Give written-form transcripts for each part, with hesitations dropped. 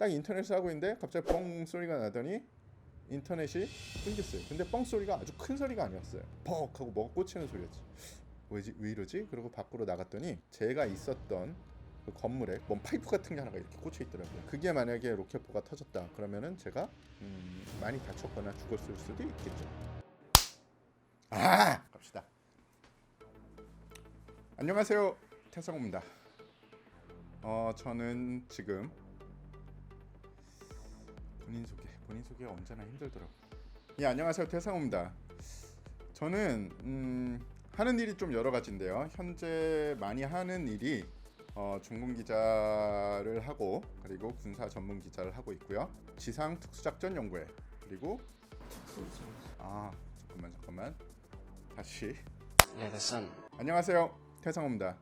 딱 인터넷을 하고 있는데 갑자기 뻥 소리가 나더니 인터넷이 끊겼어요. 근데 뻥 소리가 아주 큰 소리가 아니었어요. 퍽 하고 뭐가 꽂히는 소리였지. 왜지? 왜 이러지? 그리고 밖으로 나갔더니 제가 있었던 그 건물에 뭔 파이프 같은 게 하나가 이렇게 꽂혀 있더라고요. 그게 만약에 로켓포가 터졌다 그러면은 제가 많이 다쳤거나 죽었을 수도 있겠죠. 갑시다. 안녕하세요, 태성호입니다. 저는 지금 본인 소개 언제나 힘들더라고요. 예, 안녕하세요, 태성호입니다. 저는 하는 일이 좀 여러 가지인데요. 현재 많이 하는 일이 중공 기자를 하고, 그리고 군사 전문 기자를 하고 있고요. 지상 특수작전 연구회, 그리고 잠깐만 다시. 안녕하세요, 태성호입니다.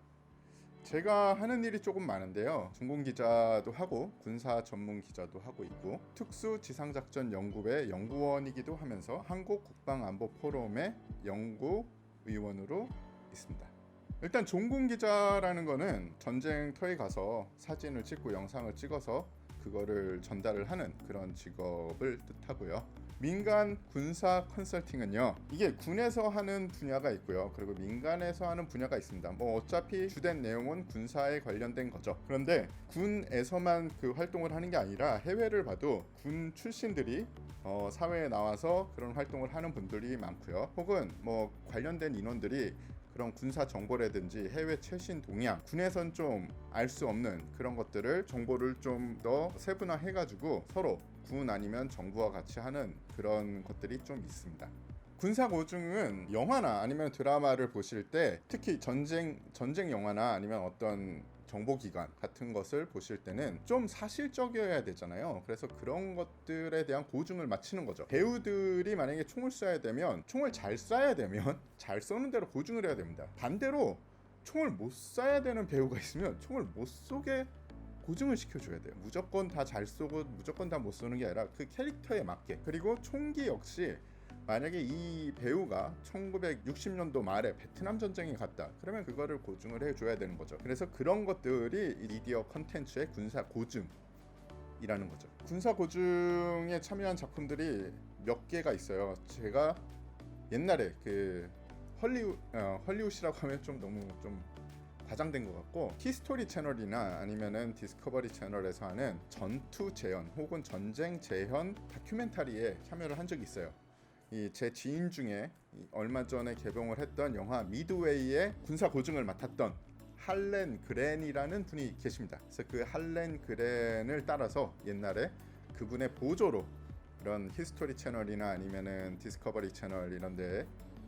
제가 하는 일이 조금 많은데요. 중공 기자도 하고 군사 전문 기자도 하고 있고, 특수 지상작전 연구회 연구원이기도 하면서 한국 국방안보 포럼의 연구위원으로 있습니다. 일단 종군 기자라는 거는 전쟁터에 가서 사진을 찍고 영상을 찍어서 그거를 전달을 하는 그런 직업을 뜻하고요. 민간 군사 컨설팅은요, 이게 군에서 하는 분야가 있고요, 그리고 민간에서 하는 분야가 있습니다. 어차피 주된 내용은 군사에 관련된 거죠. 그런데 군에서만 그 활동을 하는 게 아니라 해외를 봐도 군 출신들이 사회에 나와서 그런 활동을 하는 분들이 많고요. 혹은 관련된 인원들이 그런 군사 정보라든지 해외 최신 동향, 군에선 좀 알 수 없는 그런 것들을 정보를 좀 더 세분화해가지고 서로 군 아니면 정부와 같이 하는 그런 것들이 좀 있습니다. 군사 고증은 영화나 아니면 드라마를 보실 때, 특히 전쟁 영화나 아니면 어떤 정보기관 같은 것을 보실 때는 좀 사실적이어야 되잖아요. 그래서 그런 것들에 대한 고증을 마치는 거죠. 배우들이 만약에 총을 쏴야 되면, 총을 잘 쏴야 되면 잘 쏘는 대로 고증을 해야 됩니다. 반대로 총을 못 쏴야 되는 배우가 있으면 총을 못 쏘게 고증을 시켜줘야 돼요. 무조건 다 잘 쏘고 무조건 다 못 쏘는 게 아니라 그 캐릭터에 맞게. 그리고 총기 역시 만약에 이 배우가 1960년도 말에 베트남 전쟁에 갔다 그러면 그거를 고증을 해줘야 되는 거죠. 그래서 그런 것들이 미디어 컨텐츠의 군사 고증이라는 거죠. 군사 고증에 참여한 작품들이 몇 개가 있어요. 제가 옛날에 그 헐리우드라고 하면 좀 너무 좀 과장된 것 같고, 히스토리 채널이나 아니면은 디스커버리 채널에서 하는 전투 재현 혹은 전쟁 재현 다큐멘터리에 참여를 한 적이 있어요. 제 지인 중에 얼마 전에 개봉을 했던 영화 미드웨이의 군사 고증을 맡았던 할렌 그랜이라는 분이 계십니다. 그래서 그 할렌 그랜을 따라서 옛날에 그분의 보조로 이런 히스토리 채널이나 아니면은 디스커버리 채널 이런 데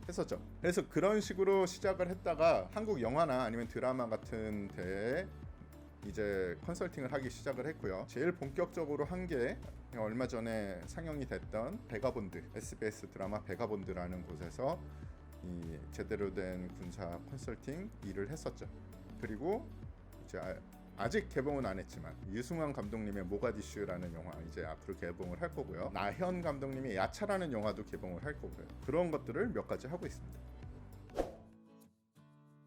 했었죠. 그래서 그런 식으로 시작을 했다가 한국 영화나 아니면 드라마 같은 데에 이제 컨설팅을 하기 시작을 했고요. 제일 본격적으로 한 게 얼마 전에 상영이 됐던 베가본드, SBS 드라마 베가본드라는 곳에서 이 제대로 된 군사 컨설팅 일을 했었죠. 그리고 이제 아직 개봉은 안 했지만 유승환 감독님의 모가디슈라는 영화 이제 앞으로 개봉을 할 거고요. 나현 감독님의 야차라는 영화도 개봉을 할 거고요. 그런 것들을 몇 가지 하고 있습니다.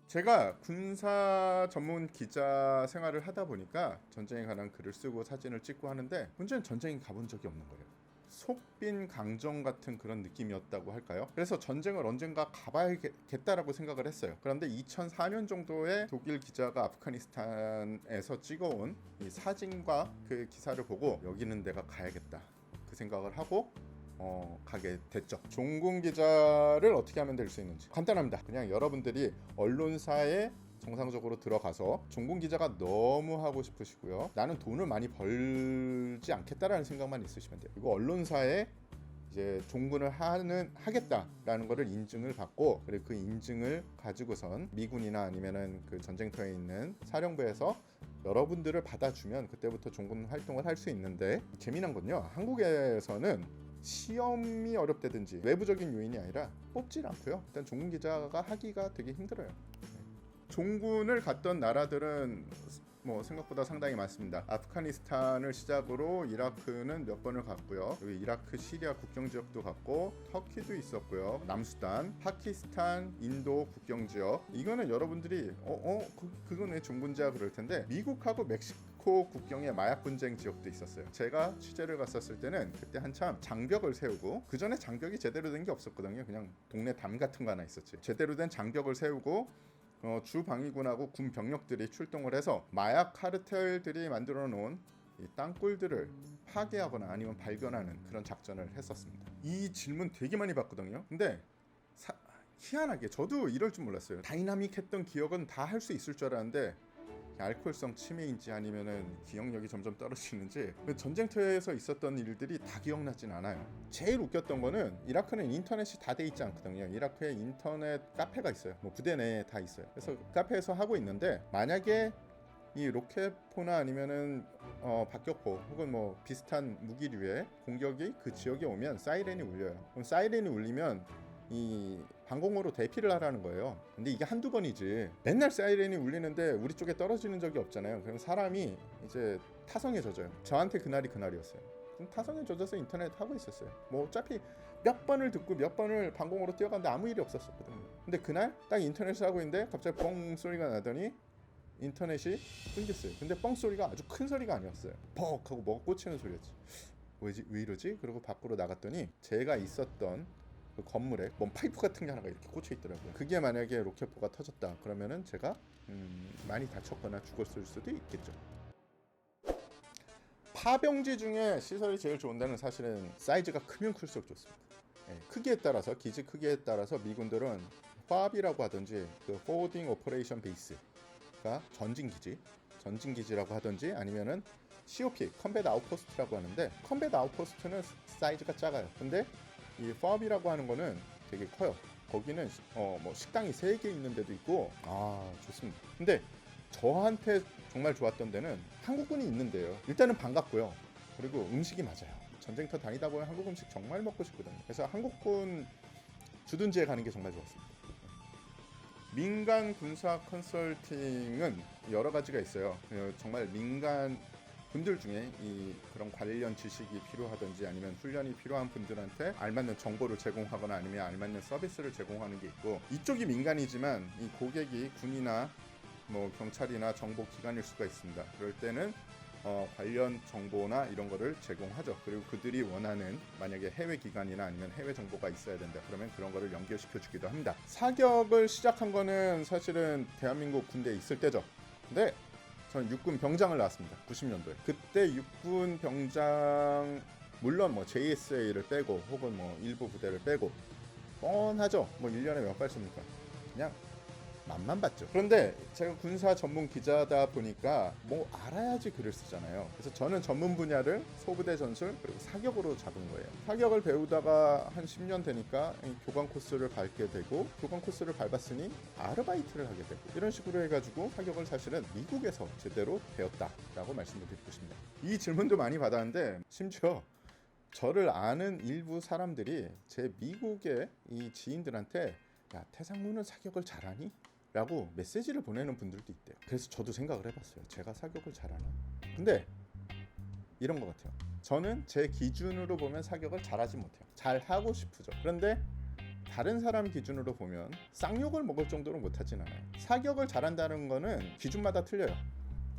제가 군사 전문 기자 생활을 하다 보니까 전쟁에 관한 글을 쓰고 사진을 찍고 하는데, 문제는 전쟁에 가본 적이 없는 거예요. 속빈 강정 같은 그런 느낌이었다고 할까요? 그래서 전쟁을 언젠가 가봐야겠다라고 생각을 했어요. 그런데 2004년 정도에 독일 기자가 아프가니스탄에서 찍어온 이 사진과 그 기사를 보고 여기는 내가 가야겠다 그 생각을 하고 가게 됐죠. 종군 기자를 어떻게 하면 될 수 있는지 간단합니다. 그냥 여러분들이 언론사에 정상적으로 들어가서 종군 기자가 너무 하고 싶으시고요, 나는 돈을 많이 벌지 않겠다라는 생각만 있으시면 돼요. 그리고 언론사에 이제 종군을 하겠다라는 거를 인증을 받고, 그리고 그 인증을 가지고선 미군이나 아니면은 그 전쟁터에 있는 사령부에서 여러분들을 받아주면 그때부터 종군 활동을 할 수 있는데, 재미난 건요, 한국에서는 시험이 어렵다든지 외부적인 요인이 아니라 뽑질 않고요. 일단 종군 기자가 하기가 되게 힘들어요. 종군을 갔던 나라들은 생각보다 상당히 많습니다. 아프가니스탄을 시작으로 이라크는 몇 번을 갔고요. 그리고 이라크, 시리아 국경 지역도 갔고, 터키도 있었고요. 남수단, 파키스탄, 인도 국경 지역. 이거는 여러분들이 그건 왜 종군지야 그럴 텐데, 미국하고 멕시코 멕시코 국경에 마약 분쟁 지역도 있었어요. 제가 취재를 갔었을 때는 그때 한참 장벽을 세우고, 그 전에 장벽이 제대로 된 게 없었거든요. 그냥 동네 담 같은 거 하나 있었지. 제대로 된 장벽을 세우고 주 방위군하고 군 병력들이 출동을 해서 마약 카르텔들이 만들어 놓은 이 땅굴들을 파괴하거나 아니면 발견하는 그런 작전을 했었습니다. 이 질문 되게 많이 받거든요. 근데 희한하게 저도 이럴 줄 몰랐어요. 다이나믹했던 기억은 다 할 수 있을 줄 알았는데 알코올성 치매인지 아니면은 기억력이 점점 떨어지는지 전쟁터에서 있었던 일들이 다 기억나진 않아요. 제일 웃겼던 거는 이라크는 인터넷이 다 돼 있지 않거든요. 이라크에 인터넷 카페가 있어요. 뭐 부대 내에 다 있어요. 그래서 카페에서 하고 있는데 만약에 이 로켓포나 아니면은 박격포 혹은 뭐 비슷한 무기류의 공격이 그 지역에 오면 사이렌이 울려요. 그럼 사이렌이 울리면 이 방공호로 대피를 하라는 거예요. 근데 이게 한두 번이지 맨날 사이렌이 울리는데 우리 쪽에 떨어지는 적이 없잖아요. 그럼 사람이 이제 타성에 젖어요. 저한테 그날이 그날이었어요. 그럼 타성에 젖어서 인터넷 하고 있었어요. 뭐 어차피 몇 번을 듣고 몇 번을 방공호로 뛰어갔는데 아무 일이 없었거든요. 근데 그날 딱 인터넷을 하고 있는데 갑자기 뻥 소리가 나더니 인터넷이 끊겼어요. 근데 뻥 소리가 아주 큰 소리가 아니었어요. 퍽 하고 뭐가 꽂히는 소리였지. 왜 이러지? 그러고 밖으로 나갔더니 제가 있었던 그 건물에 뭔 파이프 같은 게 하나가 이렇게 꽂혀 있더라고요. 그게 만약에 로켓포가 터졌다 그러면은 제가 많이 다쳤거나 죽었을 수도 있겠죠. 파병지 중에 시설이 제일 좋은 데는 사실은 사이즈가 크면 클수록 좋습니다. 크기에 따라서 기지 크기에 따라서 미군들은 FOB이라고 하든지 그 Forwarding Operation Base가 전진기지라고 하든지 아니면은 COP 컴뱃 아웃포스트라고 하는데 컴뱃 아웃포스트는 사이즈가 작아요. 근데 이 FOB이라고 하는 거는 되게 커요. 거기는 뭐 식당이 3개 있는 데도 있고 좋습니다. 근데 저한테 정말 좋았던 데는 한국군이 있는데요. 일단은 반갑고요. 그리고 음식이 맞아요. 전쟁터 다니다 보면 한국 음식 정말 먹고 싶거든요. 그래서 한국군 주둔지에 가는 게 정말 좋았습니다. 민간 군사 컨설팅은 여러 가지가 있어요. 정말 민간 분들 중에 이 그런 관련 지식이 필요하든지 아니면 훈련이 필요한 분들한테 알맞는 정보를 제공하거나 아니면 알맞는 서비스를 제공하는 게 있고, 이쪽이 민간이지만 이 고객이 군이나 뭐 경찰이나 정보기관일 수가 있습니다. 그럴 때는 관련 정보나 이런 거를 제공하죠. 그리고 그들이 원하는 만약에 해외 기관이나 아니면 해외 정보가 있어야 된다 그러면 그런 거를 연결시켜 주기도 합니다. 사격을 시작한 거는 사실은 대한민국 군대에 있을 때죠. 근데 저는 육군 병장을 나왔습니다. 90년도에. 그때 육군 병장 물론 뭐 JSA를 빼고 혹은 뭐 일부 부대를 빼고 뻔하죠. 뭐 1년에 몇 발 쏩니까? 그냥 맛만 봤죠. 그런데 제가 군사 전문 기자다 보니까 뭐 알아야지 글을 쓰잖아요. 그래서 저는 전문 분야를 소부대 전술 그리고 사격으로 잡은 거예요. 사격을 배우다가 한 10년 되니까 교관 코스를 밟게 되고, 교관 코스를 밟았으니 아르바이트를 하게 되고, 이런 식으로 해가지고 사격을 사실은 미국에서 제대로 배웠다라고 말씀을 드리고 싶습니다. 이 질문도 많이 받았는데 심지어 저를 아는 일부 사람들이 제 미국의 이 지인들한테 야, 태상무는 사격을 잘하니? 라고 메시지를 보내는 분들도 있대요. 그래서 저도 생각을 해봤어요. 제가 사격을 잘하나? 근데 이런 것 같아요. 저는 제 기준으로 보면 사격을 잘하지 못해요. 잘하고 싶으죠. 그런데 다른 사람 기준으로 보면 쌍욕을 먹을 정도로 못하진 않아요. 사격을 잘한다는 거는 기준마다 틀려요.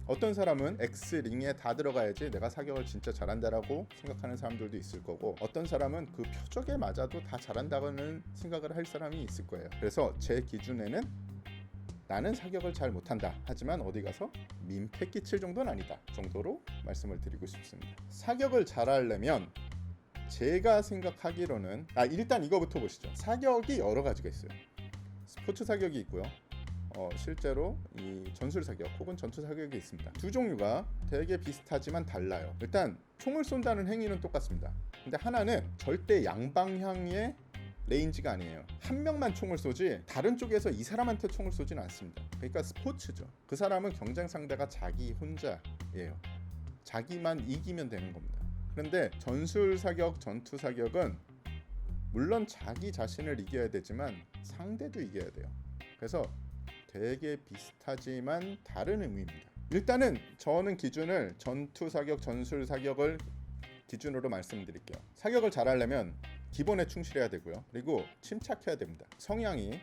어떤 사람은 X링에 다 들어가야지 내가 사격을 진짜 잘한다라고 생각하는 사람들도 있을 거고, 어떤 사람은 그 표적에 맞아도 다 잘한다고는 생각을 할 사람이 있을 거예요. 그래서 제 기준에는 나는 사격을 잘 못한다. 하지만 어디 가서 민폐 끼칠 정도는 아니다. 정도로 말씀을 드리고 싶습니다. 사격을 잘하려면 제가 생각하기로는 일단 이거부터 보시죠. 사격이 여러 가지가 있어요. 스포츠 사격이 있고요. 실제로 이 전술 사격 혹은 전투 사격이 있습니다. 두 종류가 되게 비슷하지만 달라요. 일단 총을 쏜다는 행위는 똑같습니다. 근데 하나는 절대 양방향의 레인지가 아니에요. 한 명만 총을 쏘지 다른 쪽에서 이 사람한테 총을 쏘지는 않습니다. 그러니까 스포츠죠. 그 사람은 경쟁 상대가 자기 혼자예요. 자기만 이기면 되는 겁니다. 그런데 전술 사격, 전투 사격은 물론 자기 자신을 이겨야 되지만 상대도 이겨야 돼요. 그래서 되게 비슷하지만 다른 의미입니다. 일단은 저는 기준을 전투 사격, 전술 사격을 기준으로 말씀드릴게요. 사격을 잘하려면 기본에 충실해야 되고요. 그리고 침착해야 됩니다. 성향이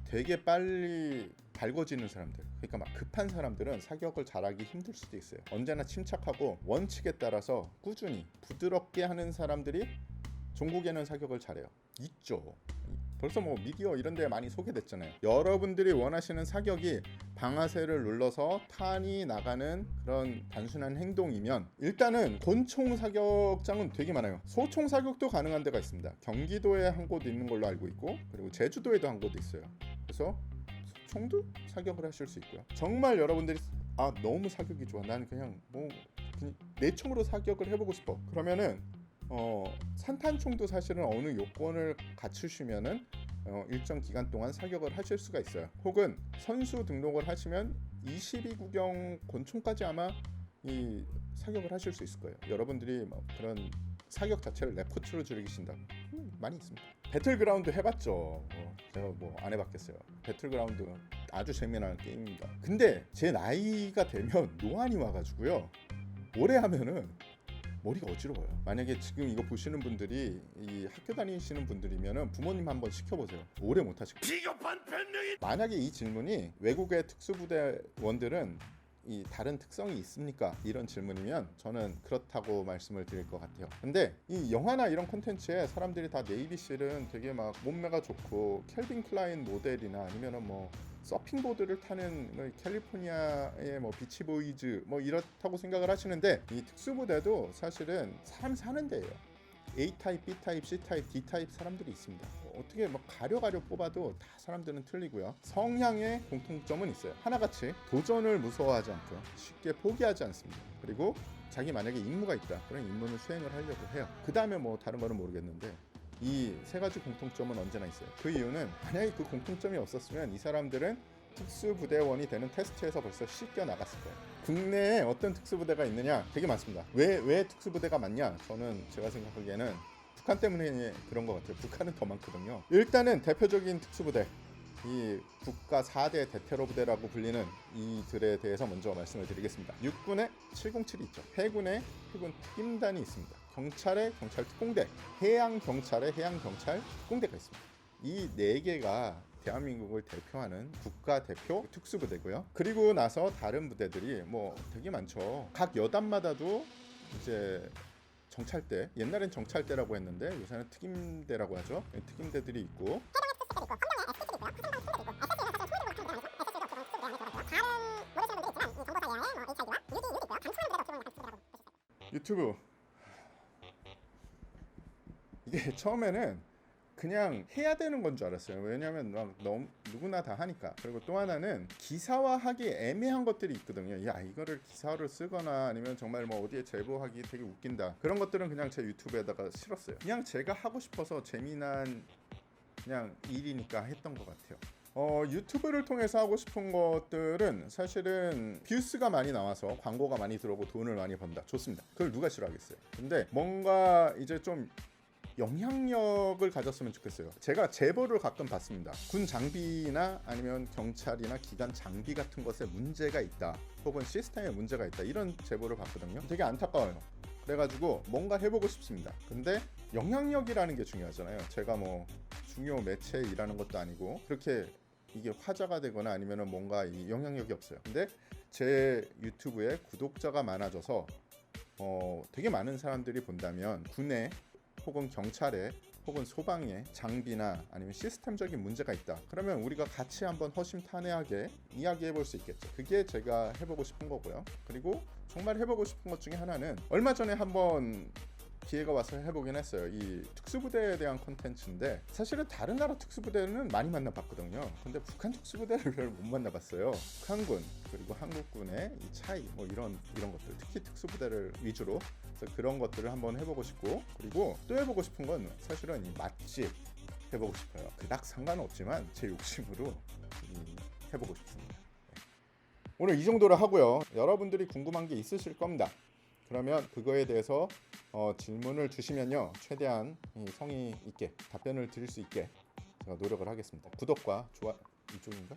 되게 빨리 달궈지는 사람들, 그러니까 막 급한 사람들은 사격을 잘하기 힘들 수도 있어요. 언제나 침착하고 원칙에 따라서 꾸준히 부드럽게 하는 사람들이 종국에는 사격을 잘해요. 있죠. 벌써 뭐 미디어 이런 데 많이 소개됐잖아요. 여러분들이 원하시는 사격이 방아쇠를 눌러서 탄이 나가는 그런 단순한 행동이면 일단은 권총 사격장은 되게 많아요. 소총 사격도 가능한 데가 있습니다. 경기도에 한 곳 있는 걸로 알고 있고, 그리고 제주도에도 한 곳 있어요. 그래서 총도 사격을 하실 수 있고요. 정말 여러분들이 너무 사격이 좋아, 나는 그냥 내 총으로 사격을 해보고 싶어, 그러면은 산탄총도 사실은 어느 요건을 갖추시면은 일정 기간 동안 사격을 하실 수가 있어요. 혹은 선수 등록을 하시면 22구경 권총까지 아마 이 사격을 하실 수 있을 거예요. 여러분들이 뭐 그런 사격 자체를 레포츠로 즐기신다, 많이 있습니다. 배틀그라운드 해봤죠. 제가 뭐 안 해봤겠어요. 배틀그라운드 아주 재미난 게임입니다. 근데 제 나이가 되면 노안이 와가지고요, 오래 하면은 머리가 어지러워요. 만약에 지금 이거 보시는 분들이 이 학교 다니시는 분들이면은 부모님 한번 시켜보세요. 오래 못하실 거예요. 비겁한 변명이. 만약에 이 질문이 외국의 특수부대원들은 이 다른 특성이 있습니까? 이런 질문이면 저는 그렇다고 말씀을 드릴 것 같아요. 근데 이 영화나 이런 콘텐츠에 사람들이 다 네이비실은 되게 막 몸매가 좋고 켈빈 클라인 모델이나 아니면은 뭐 서핑보드를 타는 뭐 캘리포니아의 뭐 비치보이즈 뭐 이렇다고 생각을 하시는데, 이 특수부대도 사실은 사람 사는 데예요. A타입, B타입, C타입, D타입 사람들이 있습니다. 어떻게 막 가려 뽑아도 다 사람들은 틀리고요. 성향의 공통점은 있어요. 하나같이 도전을 무서워하지 않고요, 쉽게 포기하지 않습니다. 그리고 자기 만약에 임무가 있다, 그런 임무는 수행을 하려고 해요. 그 다음에 뭐 다른 거는 모르겠는데 이 세 가지 공통점은 언제나 있어요. 그 이유는 만약에 그 공통점이 없었으면 이 사람들은 특수부대원이 되는 테스트에서 벌써 씻겨 나갔을 거예요. 국내에 어떤 특수부대가 있느냐? 되게 많습니다. 왜 특수부대가 많냐? 저는 제가 생각하기에는 북한 때문에 그런 것 같아요. 북한은 더 많거든요. 일단은 대표적인 특수부대, 이 국가 4대 대테러부대라고 불리는 이들에 대해서 먼저 말씀을 드리겠습니다. 육군에 707이 있죠. 해군에 해군 특임단이 있습니다. 경찰에 경찰 특공대, 해양경찰에 해양경찰 특공대가 있습니다. 이 4개가 대한민국을 대표하는 국가 대표 특수부대고요. 그리고 나서 다른 부대들이 뭐 되게 많죠. 각 여단마다도 이제 정찰대, 옛날엔 정찰대라고 했는데 요새는 특임대라고 하죠. 특임대들이 있고, 유튜브 이게 처음에는 그냥 해야 되는 건 줄 알았어요. 왜냐하면 막 너무 누구나 다 하니까. 그리고 또 하나는 기사화하기 애매한 것들이 있거든요. 야, 이거를 기사를 쓰거나 아니면 정말 뭐 어디에 제보하기 되게 웃긴다, 그런 것들은 그냥 제 유튜브에다가 실었어요. 그냥 제가 하고 싶어서 재미난 그냥 일이니까 했던 것 같아요. 유튜브를 통해서 하고 싶은 것들은 사실은 뷰스가 많이 나와서 광고가 많이 들어오고 돈을 많이 번다, 좋습니다. 그걸 누가 싫어하겠어요. 근데 뭔가 이제 좀 영향력을 가졌으면 좋겠어요. 제가 제보를 가끔 받습니다. 군 장비나 아니면 경찰이나 기관 장비 같은 것에 문제가 있다, 혹은 시스템에 문제가 있다, 이런 제보를 받거든요. 되게 안타까워요. 그래가지고 뭔가 해보고 싶습니다. 근데 영향력이라는 게 중요하잖아요. 제가 뭐 중요 매체에 일하는 것도 아니고 그렇게 이게 화제가 되거나 아니면 뭔가 이 영향력이 없어요. 근데 제 유튜브에 구독자가 많아져서 되게 많은 사람들이 본다면 군에 혹은 경찰에 혹은 소방에 장비나 아니면 시스템적인 문제가 있다, 그러면 우리가 같이 한번 허심탄회하게 이야기해 볼 수 있겠죠. 그게 제가 해보고 싶은 거고요. 그리고 정말 해보고 싶은 것 중에 하나는 얼마 전에 한번 기회가 와서 해보긴 했어요. 이 특수부대에 대한 콘텐츠인데 사실은 다른 나라 특수부대는 많이 만나봤거든요. 근데 북한 특수부대를 별 못 만나봤어요. 북한군 그리고 한국군의 이 차이, 뭐 이런 것들, 특히 특수부대를 위주로, 그래서 그런 것들을 한번 해보고 싶고, 그리고 또 해보고 싶은 건 사실은 이 맛집 해보고 싶어요. 그닥 상관없지만 제 욕심으로 해보고 싶습니다. 오늘 이 정도로 하고요. 여러분들이 궁금한 게 있으실 겁니다. 그러면 그거에 대해서 질문을 주시면요, 최대한 성의 있게 답변을 드릴 수 있게 제가 노력을 하겠습니다. 구독과 좋아요, 이쪽인가?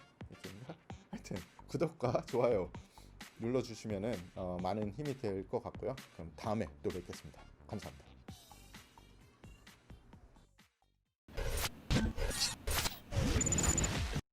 하여튼 구독과 좋아요 눌러주시면은 많은 힘이 될 것 같고요. 그럼 다음에 또 뵙겠습니다. 감사합니다.